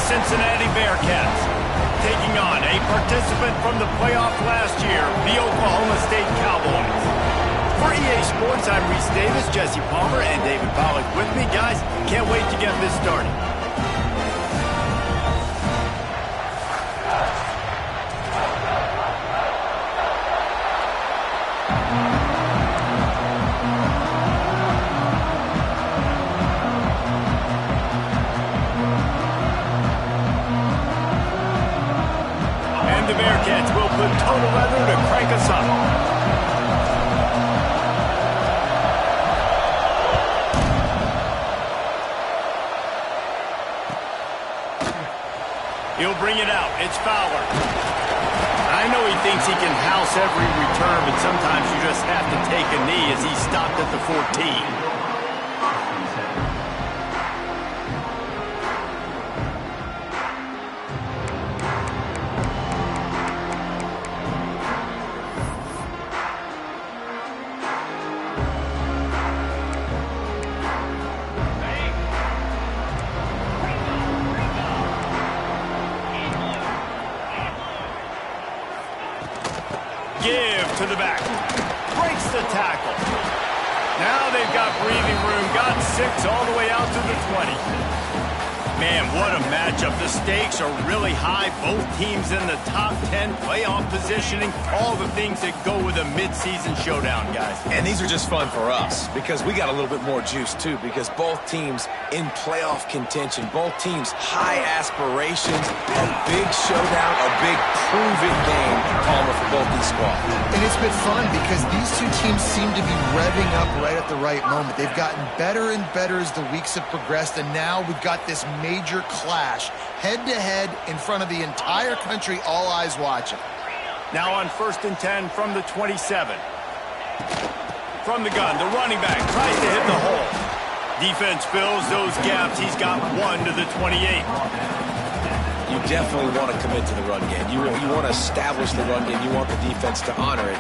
Cincinnati Bearcats, taking on a participant from the playoff last year, the Oklahoma State Cowboys. For EA Sports, I'm Reese Davis, Jesse Palmer, and David Pollack with me. Guys, can't wait to get this started. The Bearcats will put total weather to crank us up. He'll bring it out. It's Fowler. I know he thinks he can house every return, but sometimes you just have to take a knee as he stopped at the 14. Give to the back. Breaks the tackle. Now they've got breathing room. Got 6 all the way out to the 20. Man, what a matchup. The stakes are really high. Both teams in the top 10, playoff positioning, all the things that go with a midseason showdown, guys. And these are just fun for us because we got a little bit more juice, too, because both teams in playoff contention, both teams high aspirations, a big showdown, a big prove-it game, Palmer, for both these squads. And it's been fun because these two teams seem to be revving up right at the right moment. They've gotten better and better as the weeks have progressed, and now we've got this major clash, head-to-head in front of the entire country, all eyes watching. Now on 1st and 10 from the 27. From the gun, the running back tries to hit the hole. Defense fills those gaps. He's got 1 to the 28. You definitely want to commit to the run game. You want to establish the run game. You want the defense to honor it.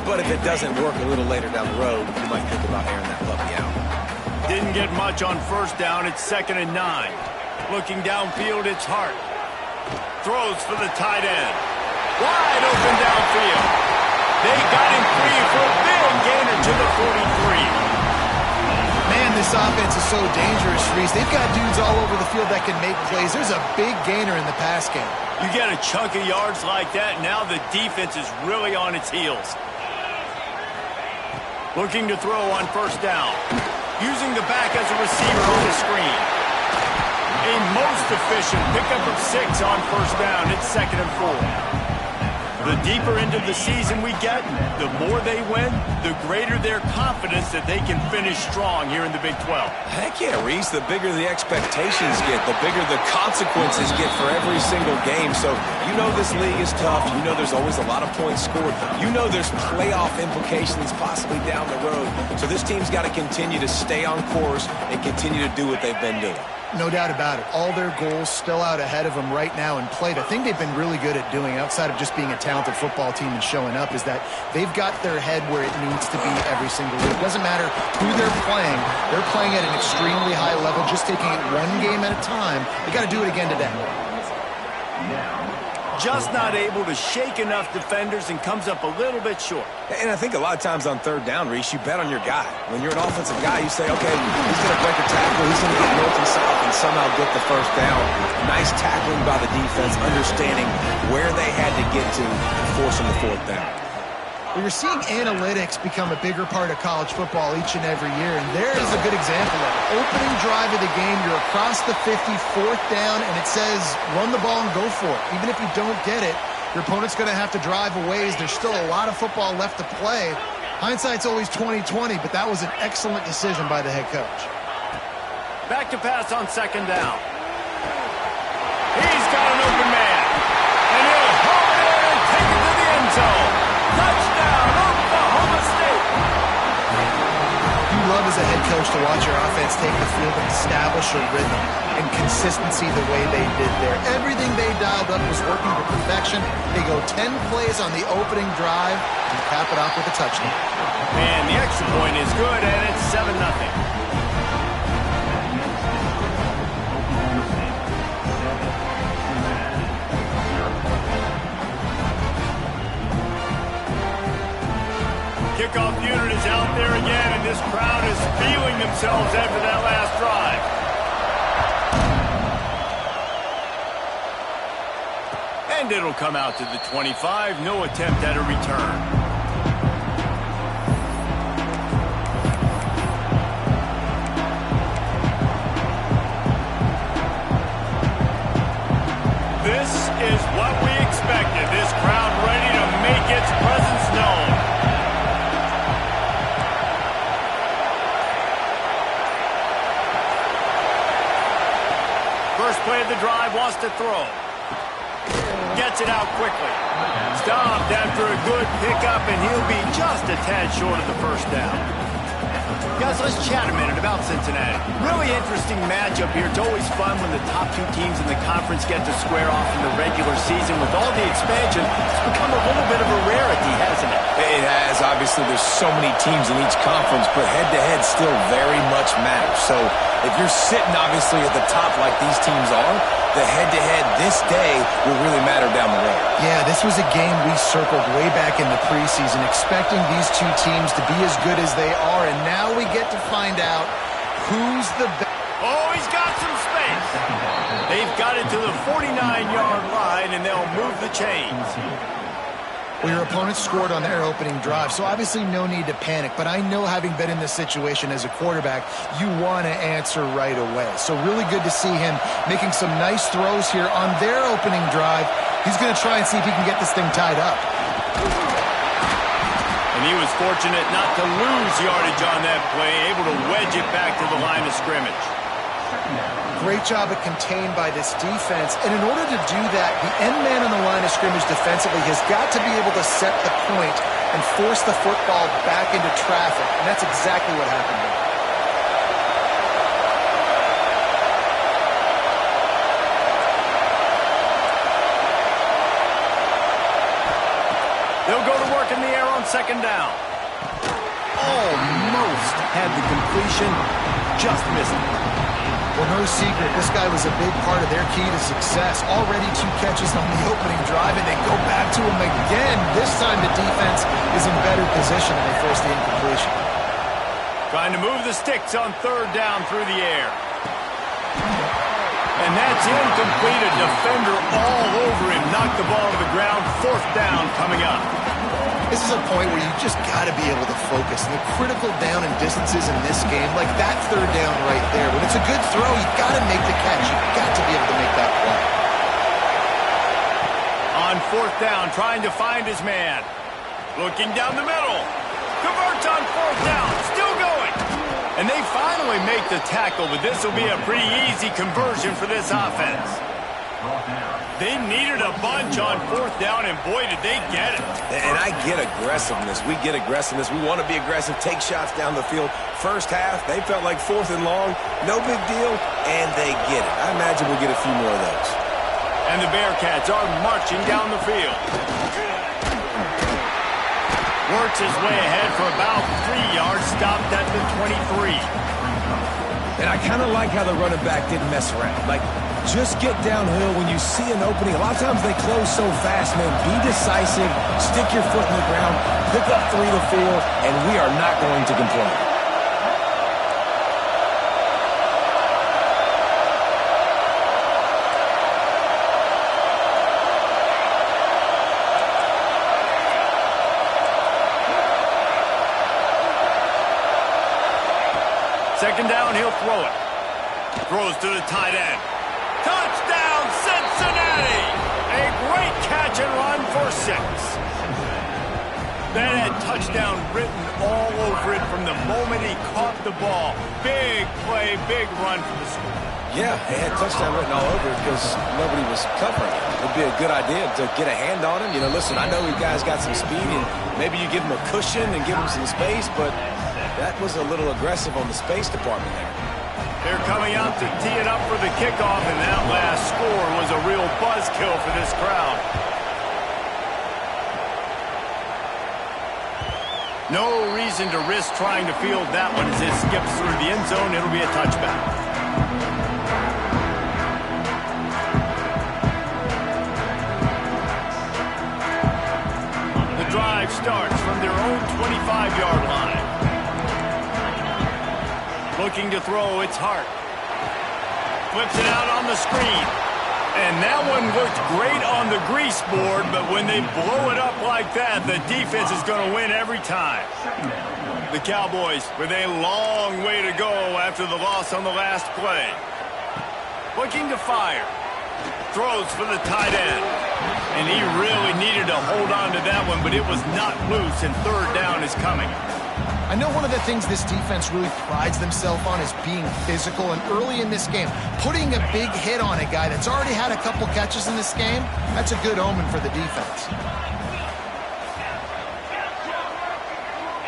But if it doesn't work a little later down the road, you might think about airing that puppy out. Didn't get much on 1st down. It's 2nd and 9. Looking downfield, it's Hart. Throws for the tight end. Wide open downfield. They got him free for a big gainer to the 43. Man, this offense is so dangerous, Reese. They've got dudes all over the field that can make plays. There's a big gainer in the pass game. You get a chunk of yards like that, now the defense is really on its heels. Looking to throw on 1st down. Using the back as a receiver on the screen. A most efficient pickup of 6 on 1st down. It's 2nd and 4. The deeper into the season we get, the more they win, the greater their confidence that they can finish strong here in the Big 12. Heck yeah, Reese. The bigger the expectations get, the bigger the consequences get for every single game. So you know this league is tough. You know there's always a lot of points scored. You know there's playoff implications possibly down the road. So this team's got to continue to stay on course and continue to do what they've been doing. No doubt about it. All their goals still out ahead of them right now in play. The thing they've been really good at doing, outside of just being a talented football team and showing up, is that they've got their head where it needs to be every single week. It doesn't matter who they're playing at an extremely high level, just taking it one game at a time. They got to do it again today. Just not able to shake enough defenders and comes up a little bit short. And I think a lot of times on 3rd down, Reese, you bet on your guy. When you're an offensive guy, you say, okay, he's going to break a tackle, he's going to get north and south and somehow get the 1st down. Nice tackling by the defense, understanding where they had to get to forcing the 4th down. Well, you're seeing analytics become a bigger part of college football each and every year, and there is a good example of it. Opening drive of the game, you're across the 50, 4th down, and it says run the ball and go for it. Even if you don't get it, your opponent's going to have to drive a ways. There's still a lot of football left to play. Hindsight's always 20/20, but that was an excellent decision by the head coach. Back to pass on 2nd down. He's got an open man, and he'll haul it in and take it to the end zone. Touchdown, Oklahoma State. You love as a head coach to watch your offense take the field and establish a rhythm and consistency the way they did there. Everything they dialed up was working to perfection. They go 10 plays on the opening drive and cap it off with a touchdown. Man, the extra point is good, and it's 7-0. there again, and this crowd is feeling themselves after that last drive. And it'll come out to the 25. No attempt at a return. This is what we expected. This crowd ready to make its presence known. First play of the drive, wants to throw. Gets it out quickly. Stopped after a good pickup, and he'll be just a tad short of the first down. Guys, let's chat a minute about Cincinnati. Really interesting matchup here. It's always fun when the top two teams in the conference get to square off in the regular season. With all the expansion, it's become a little bit of a rarity, hasn't it? It has. Obviously, there's so many teams in each conference, but head-to-head still very much matters. So if you're sitting, obviously, at the top like these teams are, the head-to-head this day will really matter down the road. Yeah, this was a game we circled way back in the preseason, expecting these two teams to be as good as they are, and now we get to find out who's the best. Oh, he's got some space. They've got it to the 49-yard line, and they'll move the chains. Well, your opponent scored on their opening drive, so obviously no need to panic. But I know, having been in this situation as a quarterback, you want to answer right away. So really good to see him making some nice throws here on their opening drive. He's going to try and see if he can get this thing tied up. And he was fortunate not to lose yardage on that play, able to wedge it back to the line of scrimmage. Great job of contained by this defense. And in order to do that, the end man on the line of scrimmage defensively has got to be able to set the point and force the football back into traffic. And that's exactly what happened there. They'll go to work in the air on second down. Almost had the completion, just missed it. Well, no secret, this guy was a big part of their key to success. Already 2 catches on the opening drive, and they go back to him again. This time the defense is in better position, and they force the incompletion. Trying to move the sticks on third down through the air. And that's incomplete. A defender all over him. Knocked the ball to the ground. Fourth down coming up. This is a point where you just got to be able to focus. And the critical down and distances in this game, like that third down right there, when it's a good throw, you got to make the catch. You got to be able to make that play. On fourth down, trying to find his man. Looking down the middle. Converts on fourth down. Still going. And they finally make the tackle, but this will be a pretty easy conversion for this offense. They needed a bunch on fourth down, and boy, did they get it. And I get aggressiveness. We get aggressiveness. We want to be aggressive, take shots down the field. First half, they felt like fourth and long. No big deal, and they get it. I imagine we'll get a few more of those. And the Bearcats are marching down the field. Works his way ahead for about 3 yards, stopped at the 23. And I kind of like how the running back didn't mess around. Like, just get downhill when you see an opening. A lot of times they close so fast, man. Be decisive, stick your foot in the ground, pick up 3 to 4, and we are not going to complain. Second down, he'll throw it. Throws to the tight end. Touchdown, Cincinnati! A great catch and run for 6. That had touchdown written all over it from the moment he caught the ball. Big play, big run for the score. Yeah, they had touchdown written all over it because nobody was covering it. It'd be a good idea to get a hand on him. You know, listen, I know you guys got some speed, and maybe you give him a cushion and give him some space, but that was a little aggressive on the space department there. They're coming out to tee it up for the kickoff, and that last score was a real buzzkill for this crowd. No reason to risk trying to field that one as it skips through the end zone. It'll be a touchback. The drive starts from their own 25-yard line. Looking to throw, it's Hart. Flips it out on the screen. And that one looked great on the grease board, but when they blow it up like that, the defense is going to win every time. The Cowboys with a long way to go after the loss on the last play. Looking to fire. Throws for the tight end. And he really needed to hold on to that one, but it was not loose, and third down is coming. I know one of the things this defense really prides themselves on is being physical, and early in this game, putting a big hit on a guy that's already had a couple catches in this game, that's a good omen for the defense.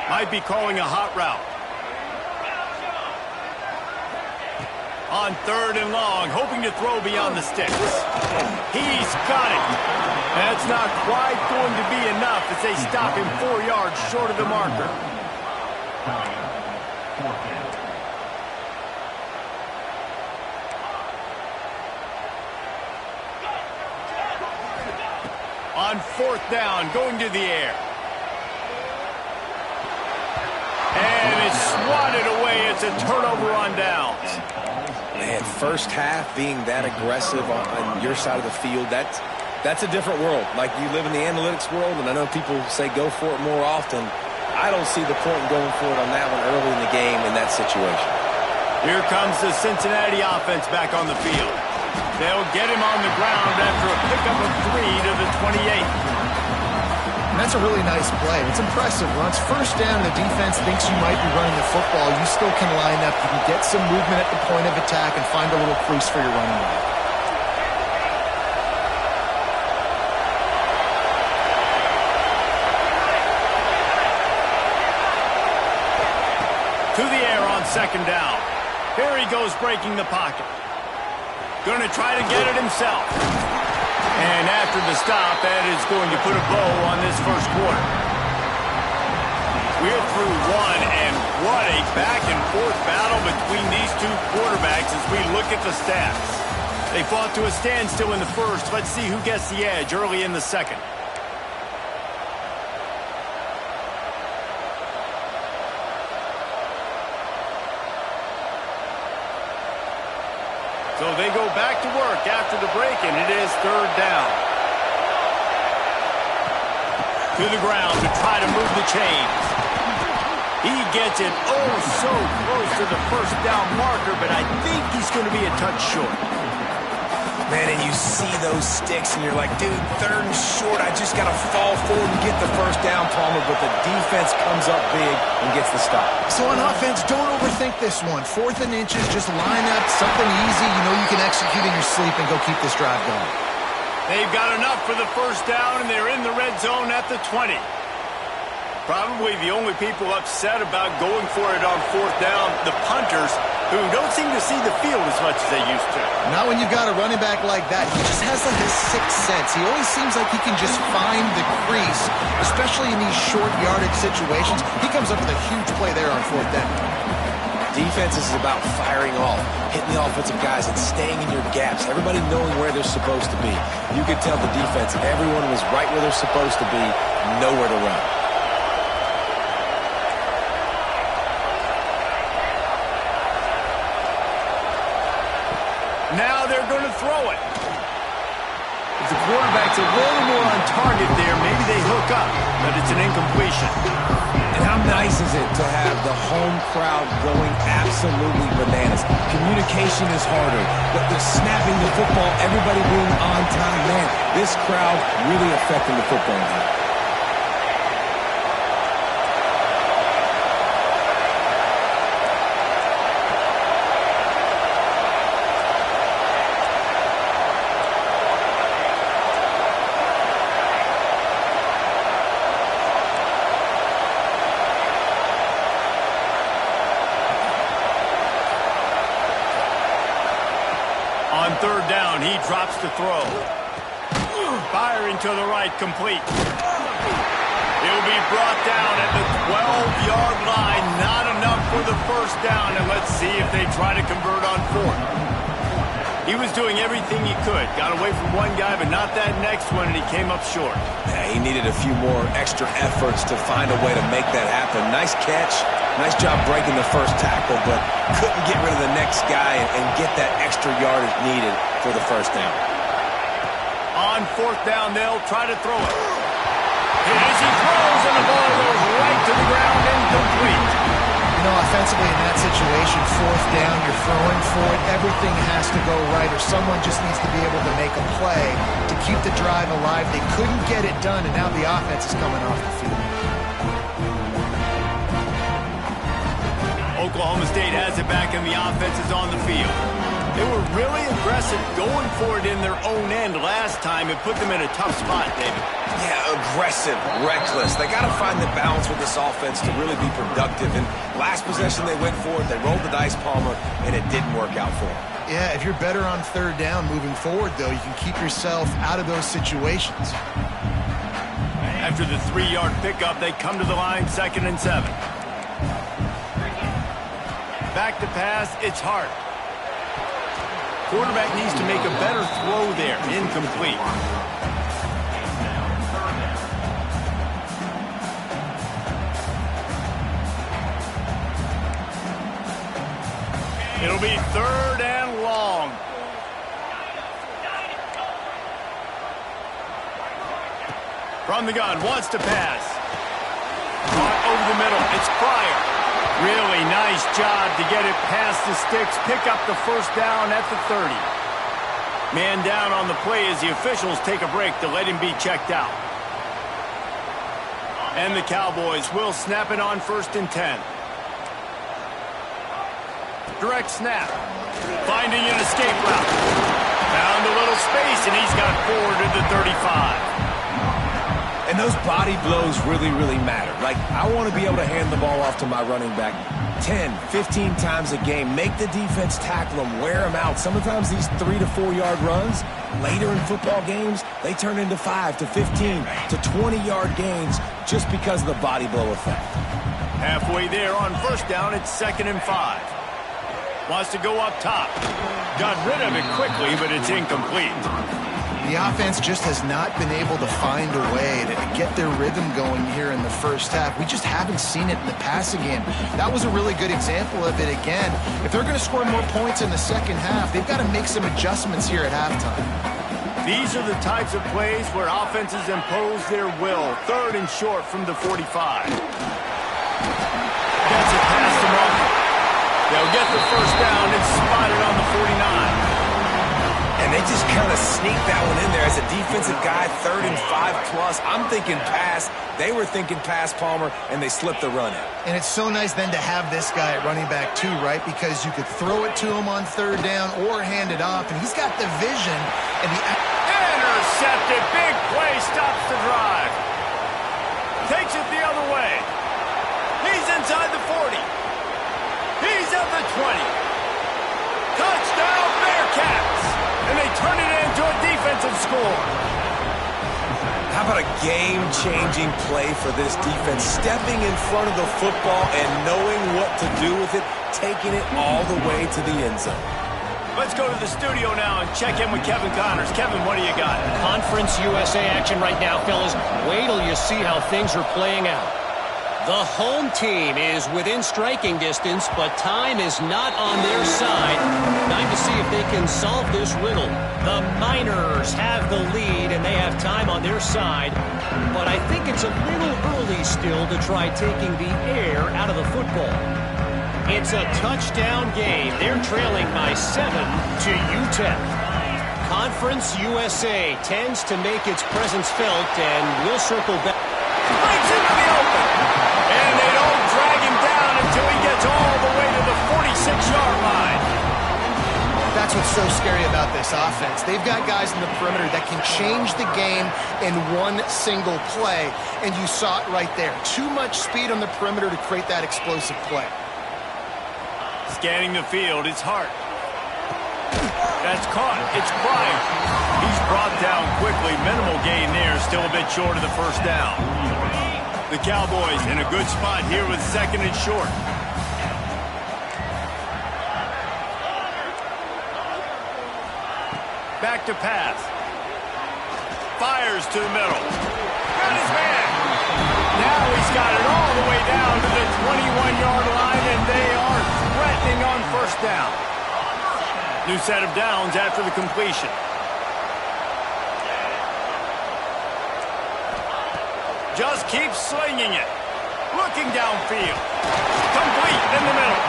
Might be calling a hot route. On third and long, hoping to throw beyond the sticks. He's got it. That's not quite going to be enough as they stop him 4 yards short of the marker. On fourth down, going to the air. And it's swatted away. It's a turnover on downs. Man, first half being that aggressive on your side of the field, that's a different world. Like, you live in the analytics world, and I know people say go for it more often. I don't see the point in going for it on that one early in the game in that situation. Here comes the Cincinnati offense back on the field. They'll get him on the ground after a pickup of 3 to the 28. And that's a really nice play. It's impressive. Once first down, the defense thinks you might be running the football. You still can line up. You can get some movement at the point of attack and find a little crease for your running back. To the air on second down. Here he goes breaking the pocket. Going to try to get it himself. And after the stop, that is going to put a bow on this first quarter. We're through one, and what a back-and-forth battle between these two quarterbacks as we look at the stats. They fought to a standstill in the first. Let's see who gets the edge early in the second. So they go back to work after the break, and it is third down. To the ground to try to move the chains. He gets it oh so close to the first down marker, but I think he's going to be a touch short. Man, and you see those sticks, and you're like, dude, third and short. I just got to fall forward and get the first down, Palmer, but the defense comes up big and gets the stop. So on offense, don't overthink this one. 4th and inches, just line up, something easy. You know you can execute in your sleep and go keep this drive going. They've got enough for the first down, and they're in the red zone at the 20. Probably the only people upset about going for it on fourth down, the punters, who don't seem to see the field as much as they used to. Not when you've got a running back like that. He just has like this sixth sense. He always seems like he can just find the crease, especially in these short yardage situations. He comes up with a huge play there on fourth down. Defense is about firing off, hitting the offensive guys, and staying in your gaps. Everybody knowing where they're supposed to be. You could tell the defense, everyone was right where they're supposed to be, nowhere to run. Now they're going to throw it. If the quarterback's a little more on target there, maybe they hook up, but it's an incompletion. And how nice is it to have the home crowd going absolutely bananas? Communication is harder, but the snapping the football, everybody being on time, man, this crowd really affecting the football game. On third down, he drops to throw. Firing to the right, complete. He'll be brought down at the 12-yard line. Not enough for the first down, and let's see if they try to convert on fourth. He was doing everything he could. Got away from one guy, but not that next one, and he came up short. Yeah, he needed a few more extra efforts to find a way to make that happen. Nice catch. Nice job breaking the first tackle, but couldn't get rid of the next guy and get that extra yardage needed for the first down. On fourth down, they'll try to throw it. And as he throws, and the ball goes right to the ground, incomplete. You know, offensively in that situation, fourth down, you're throwing for it. Everything has to go right, or someone just needs to be able to make a play to keep the drive alive. They couldn't get it done, and now the offense is coming off the field. Oklahoma State has it back, and the offense is on the field. They were really aggressive going for it in their own end last time. It put them in a tough spot, David. Yeah, aggressive, reckless. They got to find the balance with this offense to really be productive. And last possession they went for it, they rolled the dice, Palmer, and it didn't work out for them. Yeah, if you're better on third down moving forward, though, you can keep yourself out of those situations. After the 3-yard pickup, they come to the line, 2nd and 7. Back to pass, it's Hart. Quarterback needs to make a better throw there. Incomplete. It'll be 3rd and long. From the gun, wants to pass. Caught over the middle. It's Pryor. Really nice job to get it past the sticks, pick up the first down at the 30. Man down on the play as the officials take a break to let him be checked out. And the Cowboys will snap it on 1st and 10. Direct snap. Finding an escape route. Found a little space, and he's got 4 to the 35. And those body blows really, really matter. Like, I want to be able to hand the ball off to my running back 10, 15 times a game. Make the defense tackle them, wear them out. Sometimes these 3 to 4 yard runs, later in football games, they turn into 5 to 15 to 20 yard gains just because of the body blow effect. Halfway there on 1st down, it's 2nd and 5. Wants to go up top. Got rid of it quickly, but it's incomplete. The offense just has not been able to find a way to get their rhythm going here in the first half. We just haven't seen it in the passing game. That was a really good example of it again. If they're going to score more points in the second half, they've got to make some adjustments here at halftime. These are the types of plays where offenses impose their will. 3rd and short from the 45. Gets it past the marker. They'll get the first down. It's spotted on the 49. And they just kind of sneaked that one in there as a defensive guy, 3rd and 5 plus. I'm thinking pass. They were thinking pass, Palmer, and they slipped the run in. And it's so nice then to have this guy at running back too, right? Because you could throw it to him on 3rd down or hand it off, and he's got the vision and the... Intercepted. Big play. Stops the drive. Takes it the other way. He's inside the 40. He's at the 20. Touchdown, Bearcats. And they turn it into a defensive score. How about a game-changing play for this defense? Stepping in front of the football and knowing what to do with it, taking it all the way to the end zone. Let's go to the studio now and check in with Kevin Connors. Kevin, what do you got? Conference USA action right now, fellas. Wait till you see how things are playing out. The home team is within striking distance, but time is not on their side. Time to see if they can solve this riddle. The Miners have the lead, and they have time on their side. But I think it's a little early still to try taking the air out of the football. It's a touchdown game. They're trailing by 7 to UTEP. Conference USA tends to make its presence felt, and we'll circle back. Breaks into the open. And they don't drag him down until he gets all the way to the 46-yard line. That's what's so scary about this offense. They've got guys in the perimeter that can change the game in one single play, and you saw it right there. Too much speed on the perimeter to create that explosive play. Scanning the field, it's Hart. That's caught. It's Pryor. He's brought down quickly. Minimal gain there. Still a bit short of the first down. The Cowboys in a good spot here with 2nd and short. Back to pass. Fires to the middle. Got his man. Now he's got it all the way down to the 21-yard line, and they are threatening on first down. New set of downs after the completion. Just keeps slinging it. Looking downfield. Complete in the middle.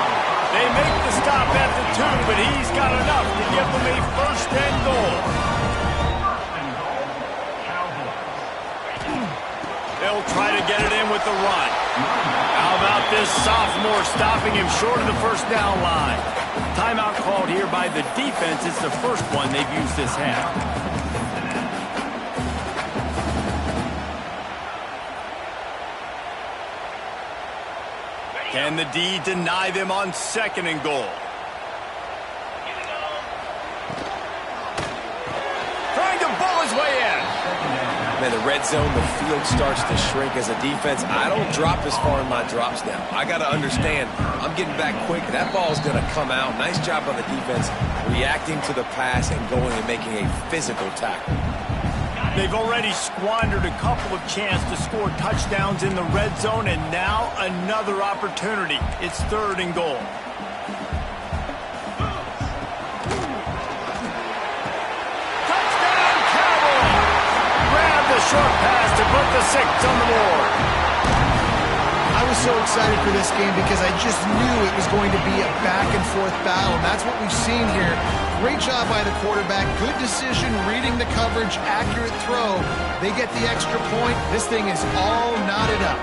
They make the stop at the 2, but he's got enough to give them a first and goal. They'll try to get it in with the run. How about this sophomore stopping him short of the first down line? Timeout called here by the defense. It's the first one they've used this half. Can the D deny them on second and goal? Trying to bull his way in. Man, the red zone, the field starts to shrink as a defense. I don't drop as far in my drops now. I got to understand, I'm getting back quick. That ball's going to come out. Nice job on the defense reacting to the pass and going and making a physical tackle. They've already squandered a couple of chances to score touchdowns in the red zone, and now another opportunity. It's third and goal. Touchdown, Cowboys! Grab the short pass to put the 6 on the board. I was so excited for this game because I just knew it was going to be a back-and-forth battle, and that's what we've seen here. Great job by the quarterback. Good decision, reading the coverage, accurate throw. They get the extra point. This thing is all knotted up.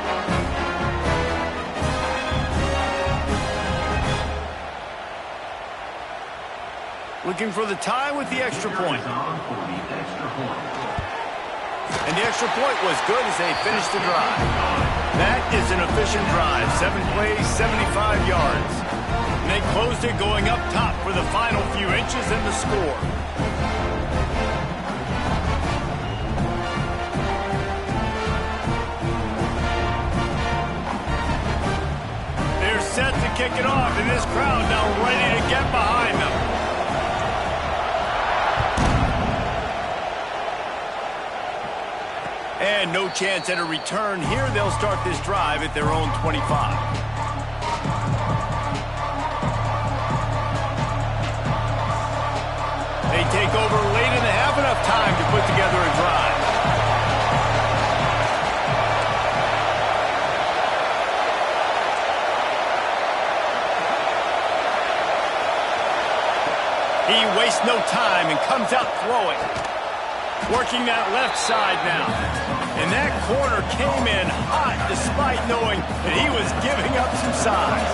Looking for the tie with the extra point. And the extra point was good as they finished the drive. That is an efficient drive. 7 plays, 75 yards. And they closed it going up top for the final few inches in the score. They're set to kick it off, and this crowd now ready to get behind them. And no chance at a return here. They'll start this drive at their own 25. They take over late in the half, enough time to put together a drive. He wastes no time and comes out throwing. Working that left side now. And that corner came in hot despite knowing that he was giving up some size.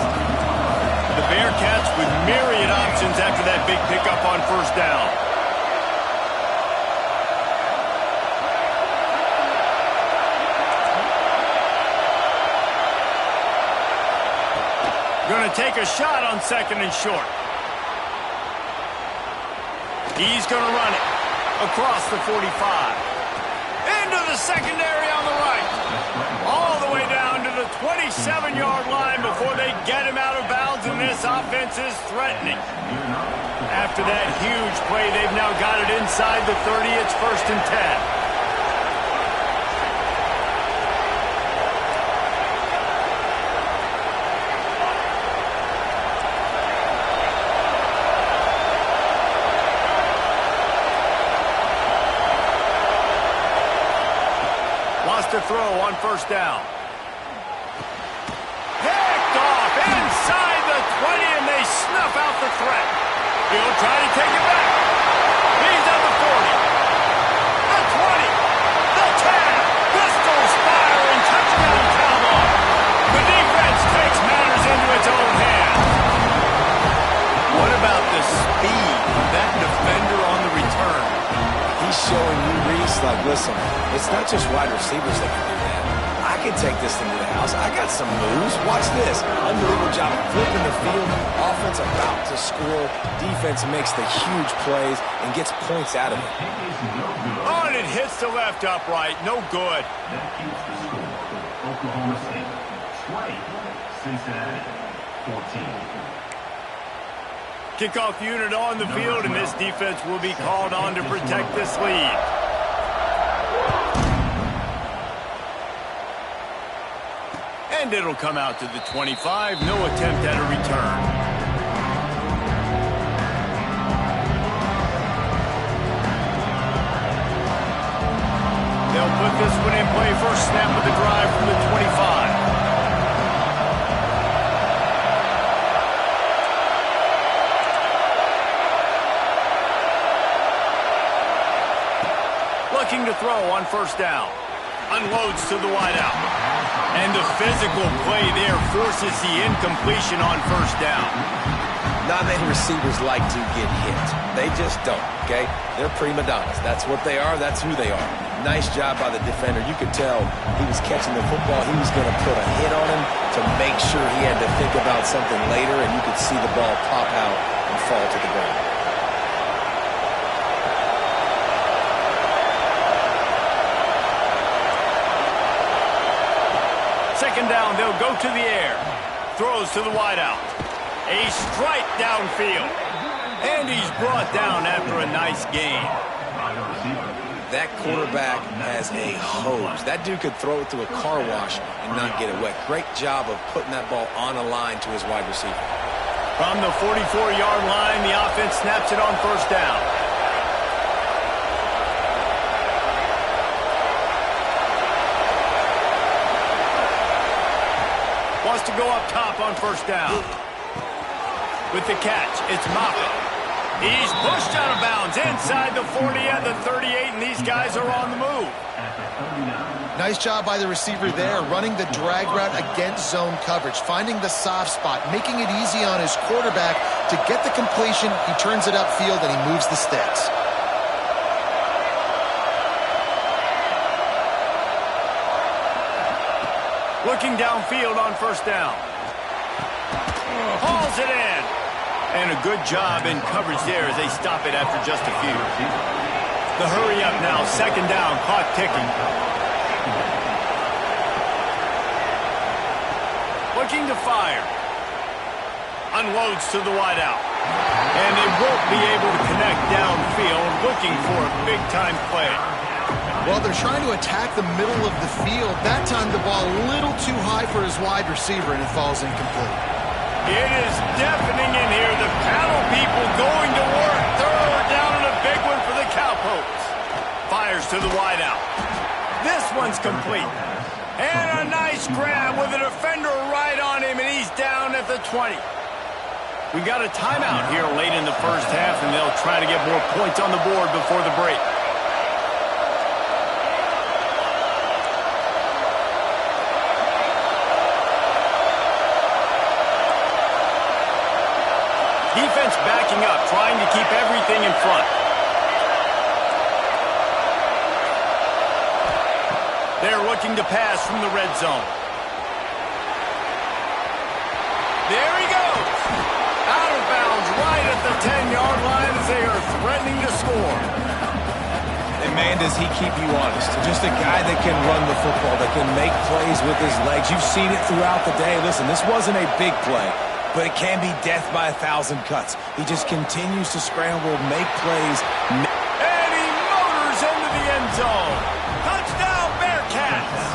The Bearcats with myriad options after that big pickup on first down. Going to take a shot on second and short. He's going to run it across the 45. Into the secondary on the right. All the way down to the 27-yard line before they get him out of bounds, and this offense is threatening. After that huge play, they've now got it inside the 30. It's first and 10. To throw on first down. Picked off inside the 20, and they snuff out the threat. He'll try to take it back. He's at the 40. The 20. The 10. Pistols firing. Touchdown, Cowboys. The defense takes matters into its own hands. What about the speed of that defender on the return? He's showing you, Reese, like, listen, it's not just wide receivers that can do that. I can take this thing to the house. I got some moves. Watch this. Unbelievable job flipping the field. Offense about to score. Defense makes the huge plays and gets points out of it. Oh, and it hits the left upright. No good. That keeps the score. Oklahoma State 20, Cincinnati 14. Kickoff unit on the field, and this defense will be called on to protect this lead. And it'll come out to the 25. No attempt at a return. They'll put this one in play. First snap of the drive from the 25. Looking to throw on first down. Unloads to the wideout. And the physical play there forces the incompletion on first down. Not many receivers like to get hit. They just don't, okay? They're prima donnas. That's what they are. That's who they are. Nice job by the defender. You could tell he was catching the football. He was going to put a hit on him to make sure he had to think about something later, and you could see the ball pop out and fall to the ground. Second down, they'll go to the air. Throws to the wideout. A strike downfield. And he's brought down after a nice gain. That quarterback has a hose. That dude could throw it through a car wash and not get it wet. Great job of putting that ball on a line to his wide receiver. From the 44-yard line, the offense snaps it on first down. Wants to go up top on first down. With the catch, it's Moffitt. He's pushed out of bounds inside the 40 and the 38, and these guys are on the move. Nice job by the receiver there, running the drag route against zone coverage, finding the soft spot, making it easy on his quarterback to get the completion. He turns it upfield, and he moves the sticks. Looking downfield on first down. Hauls it in. And a good job in coverage there as they stop it after just a few. The hurry up now. Second down. Clock ticking. Looking to fire. Unloads to the wideout. And they won't be able to connect downfield. Looking for a big-time play. Well, they're trying to attack the middle of the field. That time the ball a little too high for his wide receiver, and it falls incomplete. It is deafening in here. The panel people going to work. Third down and a big one for the Cowpokes. Fires to the wideout. This one's complete. And a nice grab with a defender right on him, and he's down at the 20. We got a timeout here late in the first half, and they'll try to get more points on the board before the break. Defense backing up, trying to keep everything in front. They're looking to pass from the red zone. There he goes. Out of bounds right at the 10-yard line as they are threatening to score. And man, does he keep you honest. Just a guy that can run the football, that can make plays with his legs. You've seen it throughout the day. Listen, this wasn't a big play, but it can be death by 1,000 cuts. He just continues to scramble, make plays. And he motors into the end zone. Touchdown, Bearcats!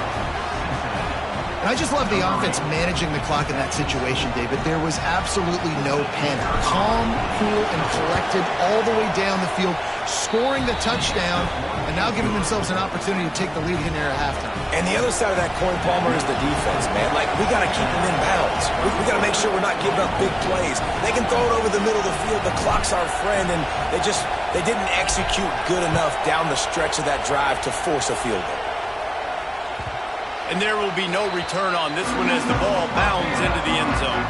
And I just love the offense managing the clock in that situation, David. There was absolutely no panic. Calm, cool, and collected all the way down the field, scoring the touchdown, and now giving themselves an opportunity to take the lead in there at halftime. And the other side of that coin, Palmer, is the defense, man. Like, we got to keep them in bounds. We got to make sure we're not giving up big plays. They can throw it over the middle of the field. The clock's our friend, and they didn't execute good enough down the stretch of that drive to force a field goal. And there will be no return on this one as the ball bounds into the end zone.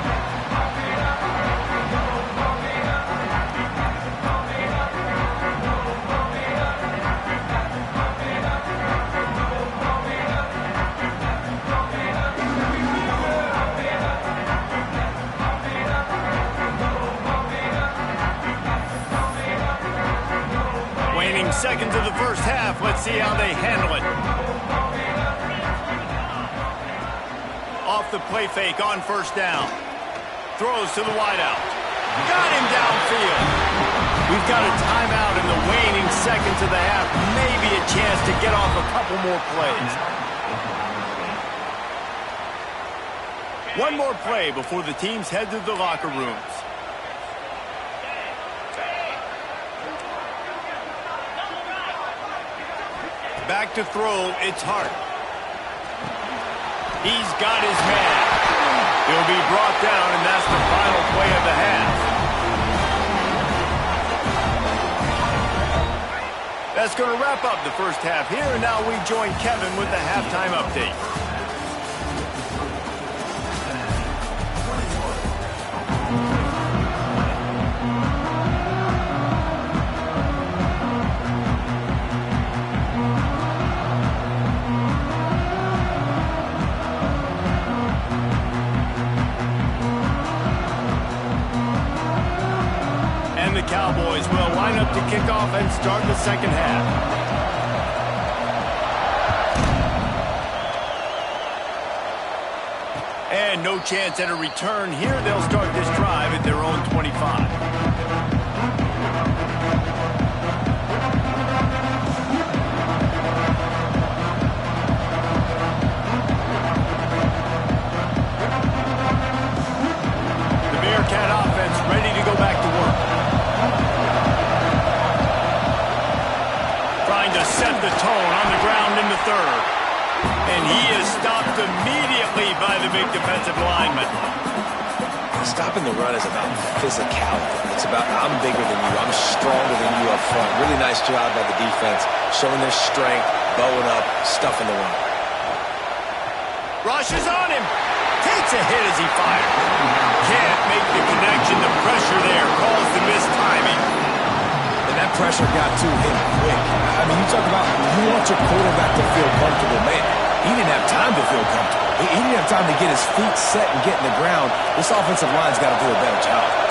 Waning seconds of the first half. Let's see how they handle it. Off the play fake on first down. Throws to the wideout. Got him downfield. We've got a timeout in the waning seconds of the half. Maybe a chance to get off a couple more plays. One more play before the teams head to the locker rooms. Back to throw, it's Hart. He's got his man. He'll be brought down, and that's the final play of the half. That's going to wrap up the first half here, and now we join Kevin with the halftime update. The Cowboys will line up to kick off and start the second half. And no chance at a return here. They'll start this drive at their own 25. The Bearcat offense ready to go back to work. To set the tone on the ground in the third. And he is stopped immediately by the big defensive lineman. Stopping the run is about physicality. It's about I'm bigger than you, I'm stronger than you up front. Really nice job by the defense, showing their strength, bowing up, stuffing the run. Rushes on him. Takes a hit as he fires. Can't make the connection. The pressure there caused the missed timing. And that pressure got to him quick. I mean, you talk about you want your quarterback to feel comfortable. Man, he didn't have time to feel comfortable. He didn't have time to get his feet set and get in the ground. This offensive line's got to do a better job.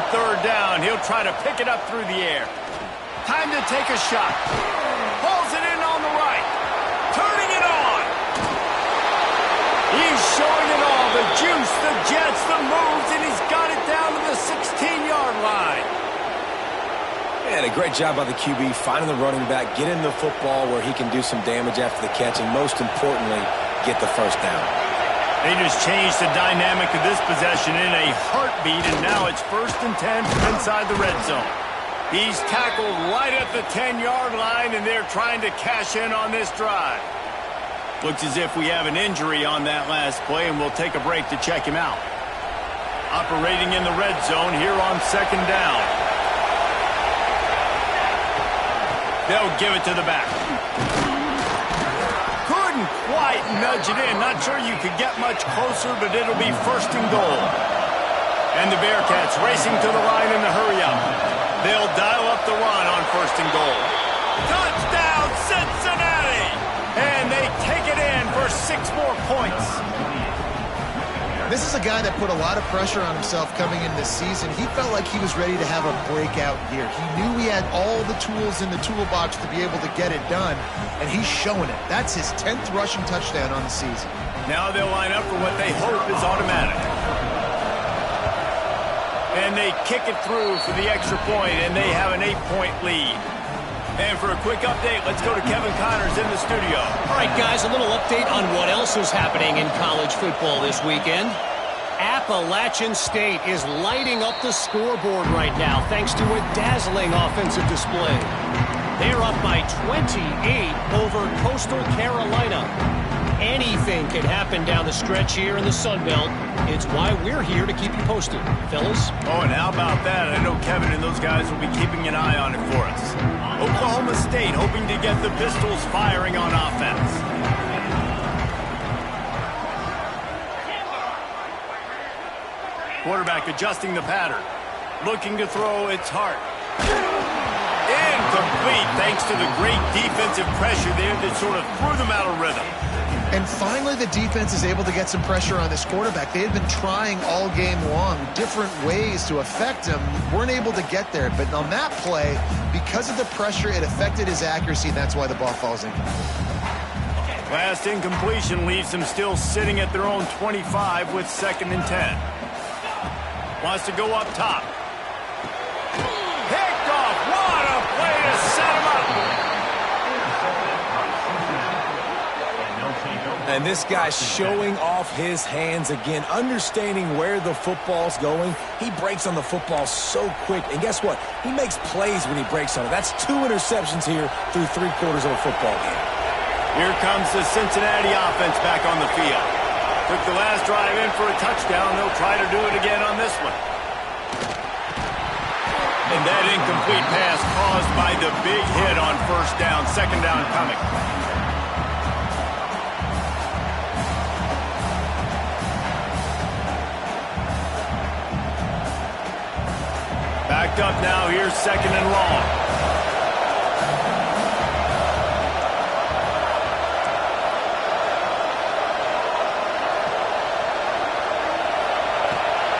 Third down, he'll try to pick it up through the air. Time to take a shot. Pulls it in on the right. Turning it on. He's showing it all. The juice, the jets, the moves, and he's got it down to the 16-yard line. Man, a great job by the QB, finding the running back, getting the football where he can do some damage after the catch, and most importantly, get the first down. They just changed the dynamic of this possession in a heartbeat, and now it's 1st and 10 inside the red zone. He's tackled right at the 10-yard line, and they're trying to cash in on this drive. Looks as if we have an injury on that last play, and we'll take a break to check him out. Operating in the red zone here on 2nd down. They'll give it to the back. Quite nudge it in. Not sure you could get much closer, but it'll be 1st and goal. And the Bearcats racing to the line in the hurry-up. They'll dial up the run on 1st and goal. Touchdown, Cincinnati! And they take it in for 6 more points. This is a guy that put a lot of pressure on himself coming in this season. He felt like he was ready to have a breakout year. He knew he had all the tools in the toolbox to be able to get it done, and he's showing it. That's his 10th rushing touchdown on the season. Now they'll line up for what they hope is automatic. And they kick it through for the extra point, and they have an 8-point lead. And for a quick update, let's go to Kevin Connors in the studio. All right, guys, a little update on what else is happening in college football this weekend. Appalachian State is lighting up the scoreboard right now thanks to a dazzling offensive display. They're up by 28 over Coastal Carolina. Anything can happen down the stretch here in the Sun Belt. It's why we're here to keep you posted, fellas. Oh, and how about that? I know Kevin and those guys will be keeping an eye on it for us. Oklahoma State hoping to get the Pistols firing on offense. Quarterback adjusting the pattern. Looking to throw, it's Hart. Incomplete thanks to the great defensive pressure there that sort of threw them out of rhythm. And finally, the defense is able to get some pressure on this quarterback. They had been trying all game long different ways to affect him. Weren't able to get there. But on that play, because of the pressure, it affected his accuracy. That's why the ball falls incomplete. Last incompletion leaves them still sitting at their own 25 with 2nd and 10. Wants to go up top. Picked off. What a play to set him up. And this guy's showing off his hands again, understanding where the football's going. He breaks on the football so quick. And guess what? He makes plays when he breaks on it. That's 2 interceptions here through 3/4 of a football game. Here comes the Cincinnati offense back on the field. Took the last drive in for a touchdown. They'll try to do it again on this one. And that incomplete pass caused by the big hit on 1st down. 2nd down coming. Backed up now. Here's 2nd and long.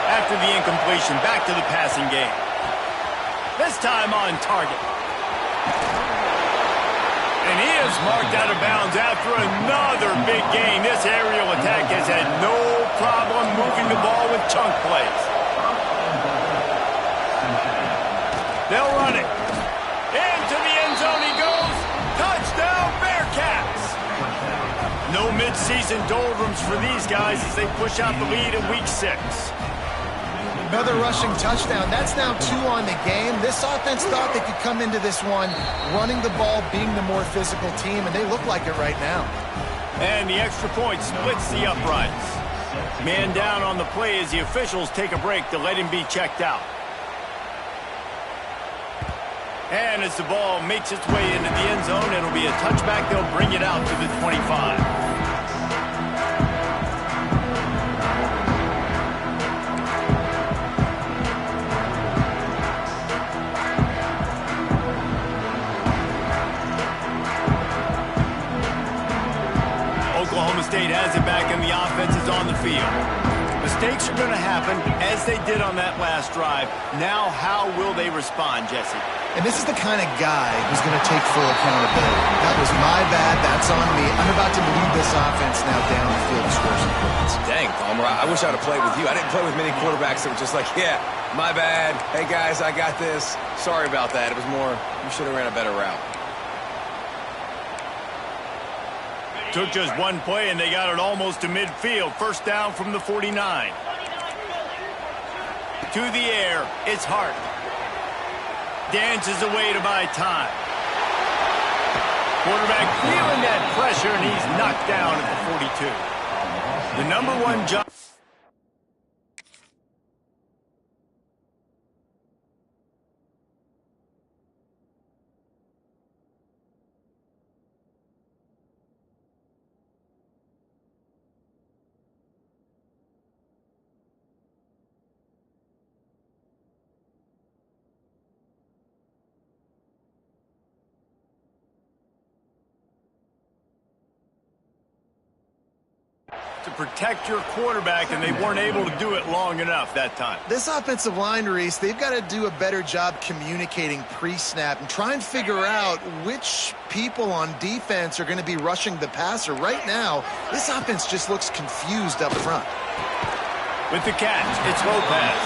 After the incompletion, back to the passing game. This time on target. And he is marked out of bounds after another big gain. This aerial attack has had no problem moving the ball with chunk plays. They'll run it. Into the end zone he goes. Touchdown, Bearcats. No midseason doldrums for these guys as they push out the lead in Week 6. Another rushing touchdown. That's now 2 on the game. This offense thought they could come into this one running the ball, being the more physical team, and they look like it right now. And the extra point splits the uprights. Man down on the play as the officials take a break to let him be checked out. And as the ball makes its way into the end zone, it'll be a touchback. They'll bring it out to the 25. Oklahoma State has it back and the offense is on the field. Mistakes are going to happen as they did on that last drive. Now how will they respond, Jesse? And this is the kind of guy who's going to take full accountability. That was my bad. That's on me. I'm about to lead this offense now down the field to score some points. Dang, Palmer, I wish I'd have played with you. I didn't play with many quarterbacks that were just like, yeah, my bad. Hey, guys, I got this. Sorry about that. It was more, you should have ran a better route. Took just one play, and they got it almost to midfield. 1st down from the 49. To the air. It's Hart. Dances away to buy time. Quarterback feeling that pressure, and he's knocked down at the 42. The number 1 job. To protect your quarterback, and they weren't able to do it long enough that time. This offensive line, Reese, they've got to do a better job communicating pre-snap and try and figure out which people on defense are going to be rushing the passer. Right now, this offense just looks confused up front. With the catch, it's Lopez.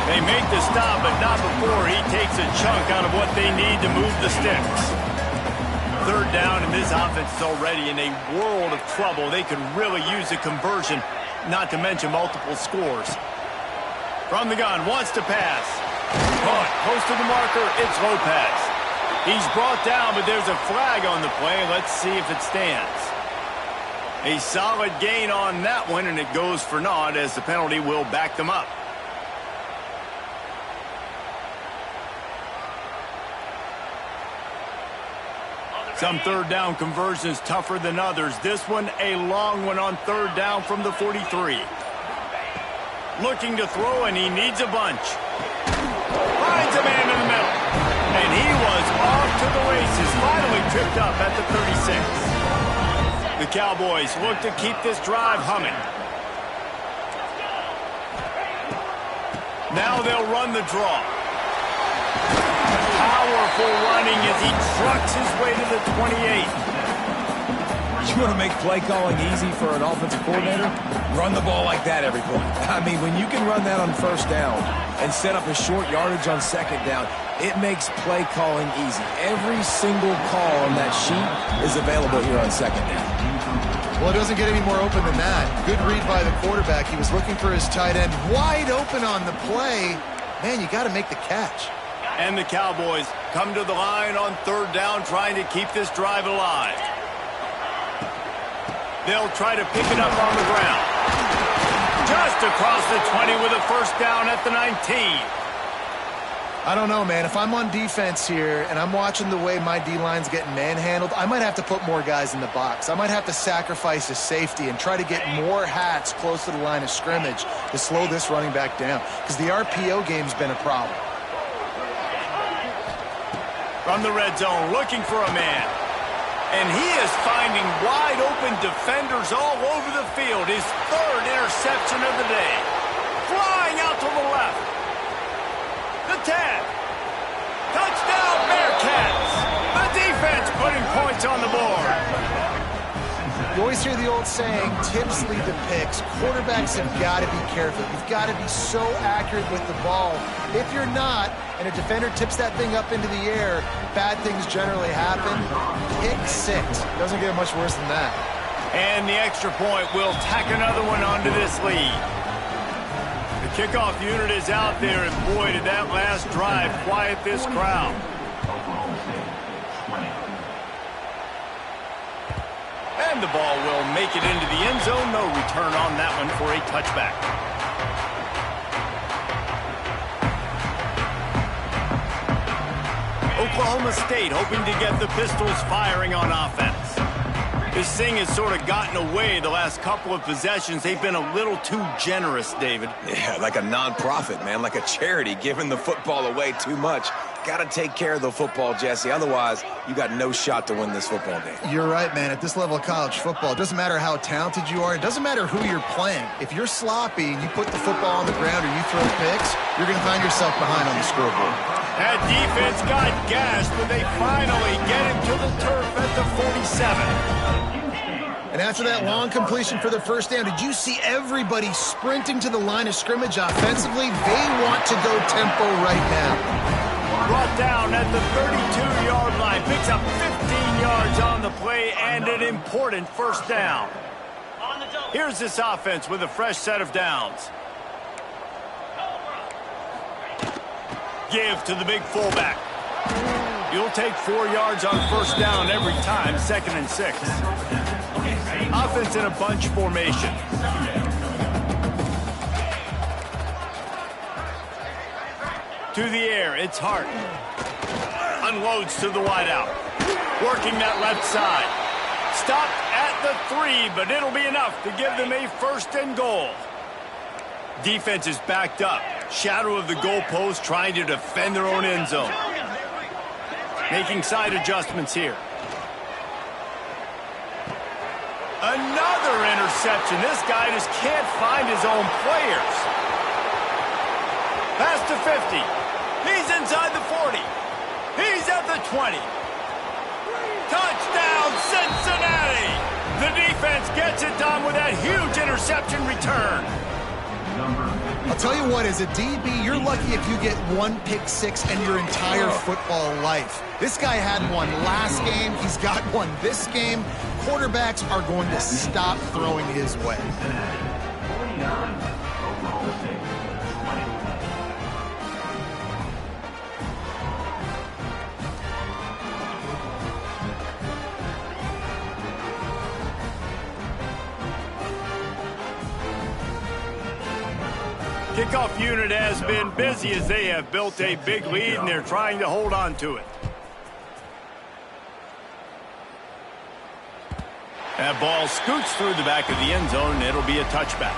They make the stop, but not before he takes a chunk out of what they need to move the sticks. 3rd down, and this offense is already in a world of trouble. They could really use a conversion, not to mention multiple scores. From the gun, wants to pass. Caught, close to the marker, it's Lopez. He's brought down, but there's a flag on the play. Let's see if it stands. A solid gain on that one, and it goes for naught as the penalty will back them up. Some 3rd down conversions tougher than others. This one a long one on 3rd down from the 43. Looking to throw, and he needs a bunch. Finds a man in the middle. And he was off to the races, finally tripped up at the 36. The Cowboys look to keep this drive humming. Now they'll run the draw. Powerful running as he trucks his way to the 28. You want to make play calling easy for an offensive coordinator? Run the ball like that every play. I mean, when you can run that on first down and set up a short yardage on second down, it makes play calling easy. Every single call on that sheet is available here on second down. Well, it doesn't get any more open than that. Good read by the quarterback. He was looking for his tight end wide open on the play. Man, you got to make the catch. And the Cowboys come to the line on third down, trying to keep this drive alive. They'll try to pick it up on the ground. Just across the 20 with a first down at the 19. I don't know, man. If I'm on defense here and I'm watching the way my D-line's getting manhandled, I might have to put more guys in the box. I might have to sacrifice a safety and try to get more hats close to the line of scrimmage to slow this running back down, because the RPO game's been a problem. From the red zone, looking for a man. And he is finding wide-open defenders all over the field. His third interception of the day. Flying out to the left. The 10. Touchdown, Bearcats. The defense putting points on the board. You always hear the old saying, tips lead to picks. Quarterbacks have got to be careful. You've got to be so accurate with the ball. If you're not, and a defender tips that thing up into the air, bad things generally happen. Pick 6. Doesn't get much worse than that. And the extra point will tack another one onto this lead. The kickoff unit is out there, and boy, did that last drive quiet this crowd. And the ball will make it into the end zone. No return on that one for a touchback. Oklahoma State hoping to get the Pistols firing on offense. This thing has sort of gotten away the last couple of possessions. They've been a little too generous, David. Yeah, like a non-profit, man, like a charity giving the football away too much. Got to take care of the football, Jesse. Otherwise, you got no shot to win this football game. You're right, man. At this level of college football, it doesn't matter how talented you are. It doesn't matter who you're playing. If you're sloppy and you put the football on the ground or you throw picks, you're going to find yourself behind on the scoreboard. That defense got gashed, but they finally get him to the turf at the 47. And after that long completion for the first down, did you see everybody sprinting to the line of scrimmage offensively? They want to go tempo right now. Brought down at the 32-yard line. Picks up 15 yards on the play and an important first down. Here's this offense with a fresh set of downs. Give to the big fullback. You'll take 4 yards on first down every time, 2nd and 6. Offense in a bunch formation. To the air, it's Hart. Unloads to the wideout. Working that left side. Stopped at the 3, but it'll be enough to give them a 1st and goal. Defense is backed up. Shadow of the goalpost, trying to defend their own end zone. Making side adjustments here. Another interception. This guy just can't find his own players. Pass to 50. He's inside the 40. He's at the 20. Touchdown, Cincinnati! The defense gets it done with that huge interception return. I'll tell you what, as a DB, you're lucky if you get 1 pick 6 in your entire football life. This guy had one last game. He's got one this game. Quarterbacks are going to stop throwing his way. Kickoff unit has been busy as they have built a big lead, and they're trying to hold on to it. That ball scoots through the back of the end zone, and it'll be a touchback.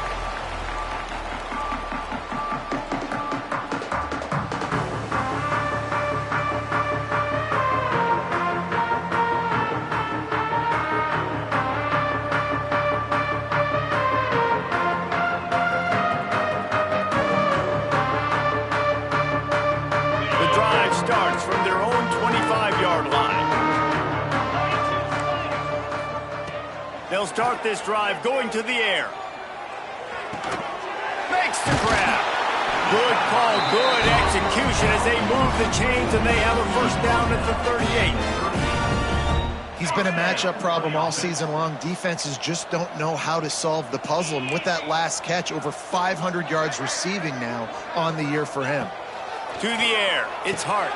They'll start this drive going to the air. Makes the grab. Good call, good execution as they move the chains, and they have a first down at the 38. He's been a matchup problem all season long. Defenses just don't know how to solve the puzzle. And with that last catch, over 500 yards receiving now on the year for him. To the air. It's Hart.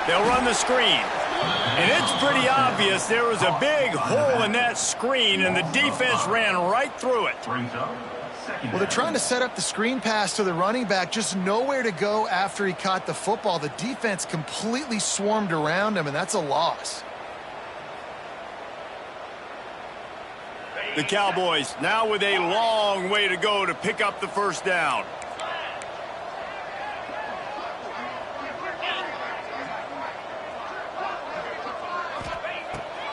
They'll run the screen. And it's pretty obvious there was a big hole in that screen, and the defense ran right through it. Well, they're trying to set up the screen pass to the running back, just nowhere to go after he caught the football. The defense completely swarmed around him, and that's a loss. The Cowboys now with a long way to go to pick up the first down.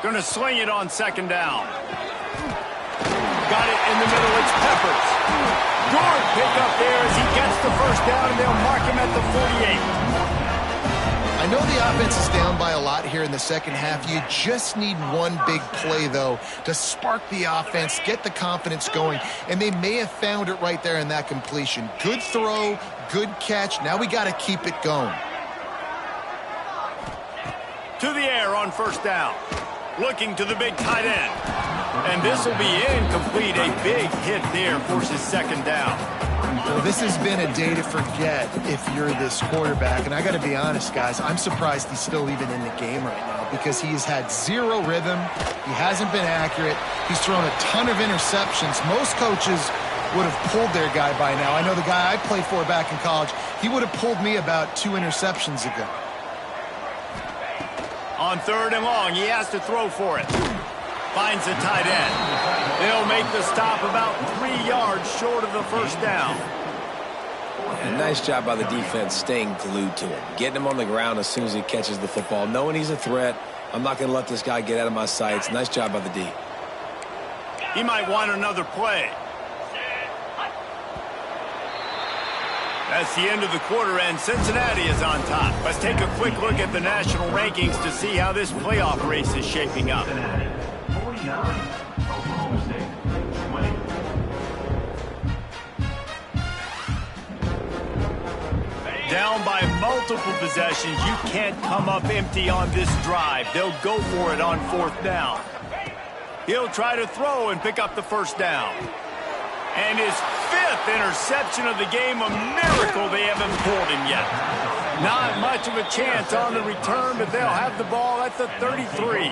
Going to sling it on second down. Got it in the middle. It's Peppers. Good pick up there as he gets the first down, and they'll mark him at the 48. I know the offense is down by a lot here in the second half. You just need one big play, though, to spark the offense, get the confidence going, and they may have found it right there in that completion. Good throw, good catch. Now we got to keep it going. To the air on first down. Looking to the big tight end. And this will be incomplete. A big hit there forces second down. Well, this has been a day to forget if you're this quarterback. And I got to be honest, guys, I'm surprised he's still even in the game right now because he's had zero rhythm. He hasn't been accurate. He's thrown a ton of interceptions. Most coaches would have pulled their guy by now. I know the guy I played for back in college, he would have pulled me about 2 interceptions ago. On third and long, he has to throw for it. Finds the tight end. They'll make the stop about 3 yards short of the first down. And nice job by the defense staying glued to him. Getting him on the ground as soon as he catches the football. Knowing he's a threat. I'm not going to let this guy get out of my sights. Nice job by the D. He might want another play. That's the end of the quarter, and Cincinnati is on top. Let's take a quick look at the national rankings to see how this playoff race is shaping up. Down by multiple possessions, you can't come up empty on this drive. They'll go for it on fourth down. He'll try to throw and pick up the first down. And his 5th interception of the game, a miracle they haven't pulled him yet. Not much of a chance on the return, but they'll have the ball at the 33.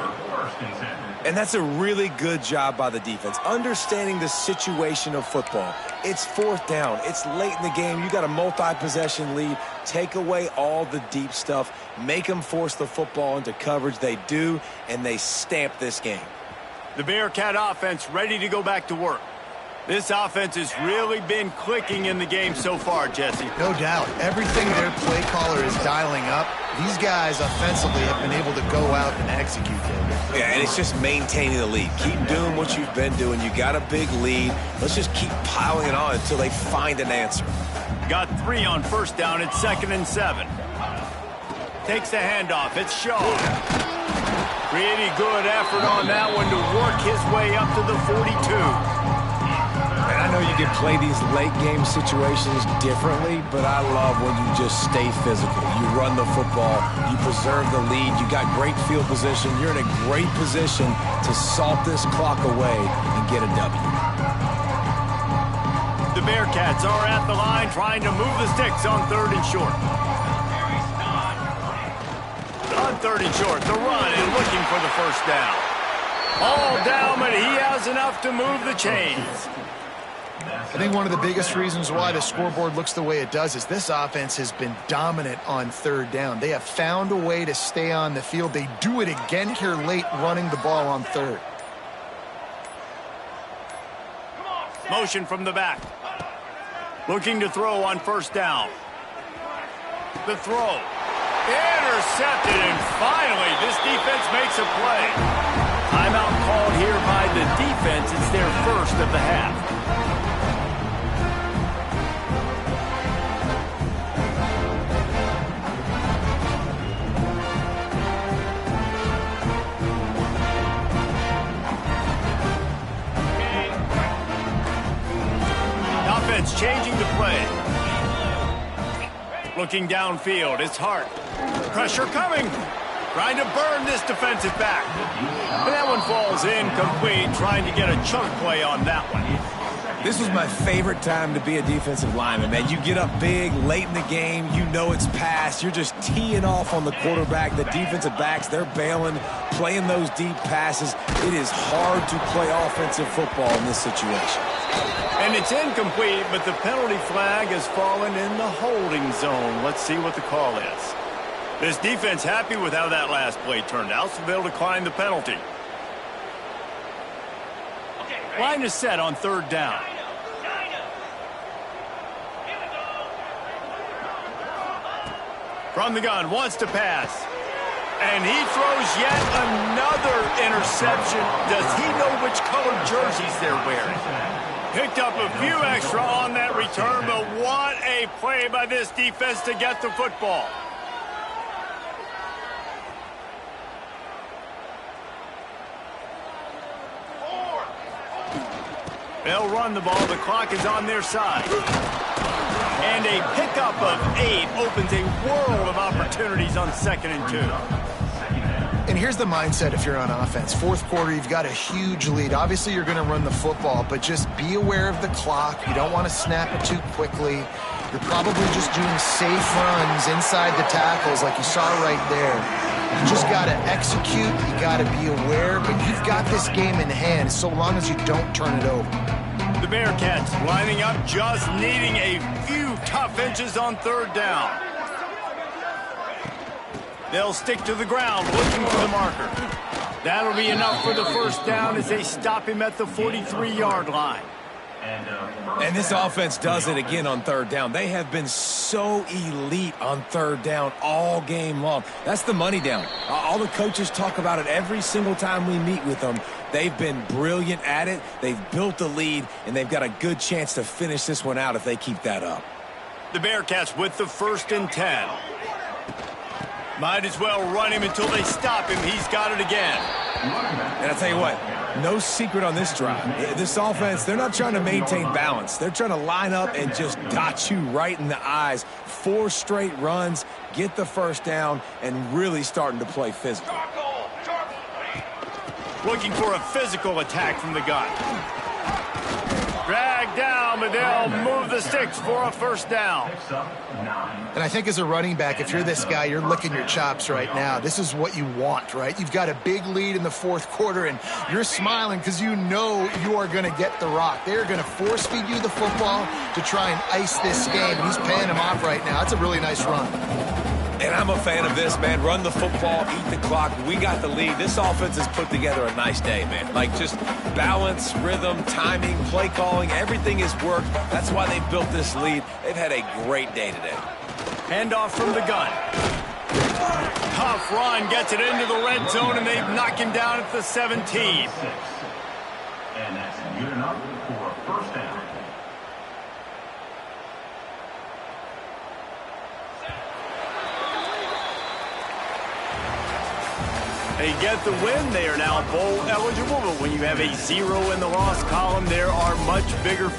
And that's a really good job by the defense, understanding the situation of football. It's fourth down. It's late in the game. You got a multi-possession lead. Take away all the deep stuff. Make them force the football into coverage. They do, and they stamp this game. The Bearcat offense ready to go back to work. This offense has really been clicking in the game so far, Jesse. No doubt. Everything their play caller is dialing up, these guys offensively have been able to go out and execute them. Yeah, and it's just maintaining the lead. Keep doing what you've been doing. You got a big lead. Let's just keep piling it on until they find an answer. Got 3 on first down. It's 2nd and 7. Takes the handoff. It's Shaw. Pretty good effort on that one to work his way up to the 42. And I know you can play these late game situations differently, but I love when you just stay physical. You run the football, you preserve the lead, you got great field position, you're in a great position to salt this clock away and get a W. The Bearcats are at the line trying to move the sticks on 3rd and short. On 3rd and short, the run and looking for the first down. All down, but he has enough to move the chains. I think one of the biggest reasons why the scoreboard looks the way it does is this offense has been dominant on 3rd down. They have found a way to stay on the field. They do it again here late, running the ball on 3rd. Motion from the back. Looking to throw on first down. The throw. Intercepted, and finally this defense makes a play. Timeout called here by the defense. It's their first of the half. changing the play. Looking downfield, it's Hart. Pressure coming. Trying to burn this defensive back. But that one falls incomplete, trying to get a chunk play on that one. This was my favorite time to be a defensive lineman, man. You get up big, late in the game, you know it's past. You're just teeing off on the quarterback. The defensive backs, they're bailing, playing those deep passes. It is hard to play offensive football in this situation. And it's incomplete, but the penalty flag has fallen in the holding zone. Let's see what the call is. This defense happy with how that last play turned out, so they'll decline the penalty. Line is set on third down. From the gun, wants to pass. And he throws yet another interception. Does he know which colored jerseys they're wearing? Picked up a few extra on that return, but what a play by this defense to get the football. They'll run the ball. The clock is on their side. And a pickup of 8 opens a world of opportunities on 2nd and 2. And here's the mindset if you're on offense. Fourth quarter, you've got a huge lead. Obviously, you're going to run the football, but just be aware of the clock. You don't want to snap it too quickly. You're probably just doing safe runs inside the tackles like you saw right there. You just got to execute. You got to be aware, but you've got this game in hand so long as you don't turn it over. The Bearcats lining up, just needing a few tough inches on third down. They'll stick to the ground, looking for the marker. That'll be enough for the first down as they stop him at the 43-yard line. And this offense does it again on third down. They have been so elite on third down all game long. That's the money down. All the coaches talk about it every single time we meet with them. They've been brilliant at it. They've built the lead, and they've got a good chance to finish this one out if they keep that up. The Bearcats with the 1st and 10. Might as well run him until they stop him. He's got it again. And I'll tell you what, no secret on this drive. This offense, they're not trying to maintain balance. They're trying to line up and just dot you right in the eyes. 4 straight runs, get the first down, and really starting to play physical. Looking for a physical attack from the gun. Dragged down, but they'll move the sticks for a first down. And I think as a running back, if you're this guy, you're licking your chops right now. This is what you want, right? You've got a big lead in the fourth quarter, and you're smiling because you know you are going to get the rock. They're going to force feed you the football to try and ice this game. He's paying him off right now. That's a really nice run. And I'm a fan of this, man. Run the football, eat the clock. We got the lead. This offense has put together a nice day, man. Like just balance, rhythm, timing, play calling, everything has worked. That's why they built this lead. They've had a great day today. Handoff from the gun. Tough run, gets it into the red zone, and they've knocked him down at the 17. And that's good enough for a first down. They get the win. They are now bowl eligible, but when you have a 0 in the loss column, there are much bigger